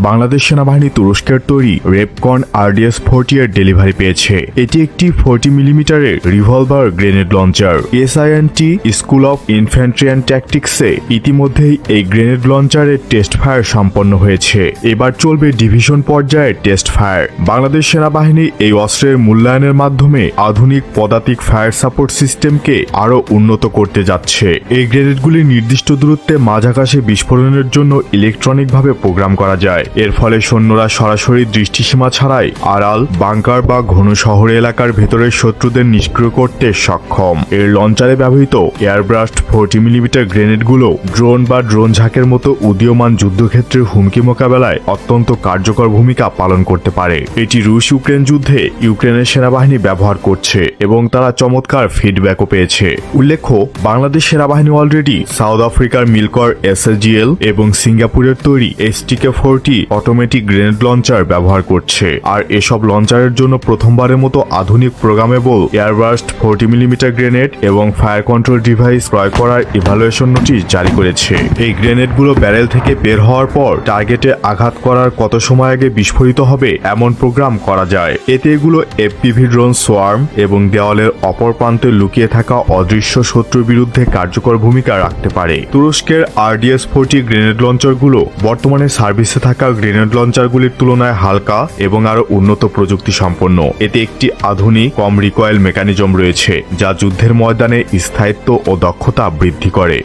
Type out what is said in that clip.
বাংলাদেশ সেনাবাহিনী তুরস্কের তৈরি রেপকন RDS-40 এর ডেলিভারি পেয়েছে। এটি একটি 40 মিলিমিটারের revolver grenade launcher. SINT school of infantry and ট্যাকটিক্সে ইতিমধ্যেই এই গ্রেনেড লঞ্চারের টেস্ট ফায়ার সম্পন্ন হয়েছে। এবার চলবে ডিভিশন পর্যায়ের টেস্ট ফায়ার। বাংলাদেশ সেনাবাহিনী এই অস্ত্রের মূল্যায়নের মাধ্যমে আধুনিক পদাতিক ফায়ার সাপোর্ট সিস্টেমকে আরও উন্নত করতে যাচ্ছে। এই গ্রেনেডগুলি নির্দিষ্ট দূরত্বে মাঝ আকাশে বিস্ফোরণের জন্য ইলেকট্রনিকভাবে প্রোগ্রাম করা যায়। এর ফলে সৈন্যরা সরাসরি দৃষ্টিসীমা ছাড়াই আড়াল, বাংকার বা ঘন শহর এলাকার ভেতরের শত্রুদের নিষ্ক্রিয় করতে সক্ষম। এর লঞ্চারে ব্যবহৃত এয়ারব্রাস্ট 40 মিলিমিটার গ্রেনেডগুলো ড্রোন বা ড্রোন ঝাঁকের মতো উদীয়মান যুদ্ধক্ষেত্রের হুমকি মোকাবেলায় অত্যন্ত কার্যকর ভূমিকা পালন করতে পারে। এটি রুশ ইউক্রেন যুদ্ধে ইউক্রেনের সেনাবাহিনী ব্যবহার করছে এবং তারা চমৎকার ফিডব্যাকও পেয়েছে। উল্লেখ্য, বাংলাদেশ সেনাবাহিনী অলরেডি সাউথ আফ্রিকার মিলকর SSGL এবং সিঙ্গাপুরের তৈরি STK-40 অটোমেটিক গ্রেনেড লঞ্চার ব্যবহার করছে। আর এসব লঞ্চারের জন্য প্রথমবারের মতো আধুনিক প্রোগ্রামেবল এয়ারব্রাস্ট 40 মিলিমিটার গ্রেনেড এবং ফায়ার কন্ট্রোল ডিভাইস ক্রয় করার ইভালুয়েশন নোটিশ জারি করেছে। এই গ্রেনেডগুলো ব্যারেল থেকে বের হওয়ার পর টার্গেটে আঘাত করার কত সময় আগে বিস্ফোরিত হবে এমন প্রোগ্রাম করা যায়। এতে এগুলো FPV ড্রোন সোয়ার্ম এবং দেওয়ালের অপর প্রান্তে লুকিয়ে থাকা অদৃশ্য শত্রুর বিরুদ্ধে কার্যকর ভূমিকা রাখতে পারে। তুরস্কের RDS-40 গ্রেনেড লঞ্চারগুলো বর্তমানে সার্ভিসে থাকা গ্রেনেড লঞ্চারগুলির তুলনায় হালকা এবং আরও উন্নত প্রযুক্তি সম্পন্ন। এতে একটি আধুনিক কম রিকয়েল মেকানিজম রয়েছে, যা যুদ্ধের ময়দানে স্থায়িত্ব ও দক্ষতা বৃদ্ধি করে।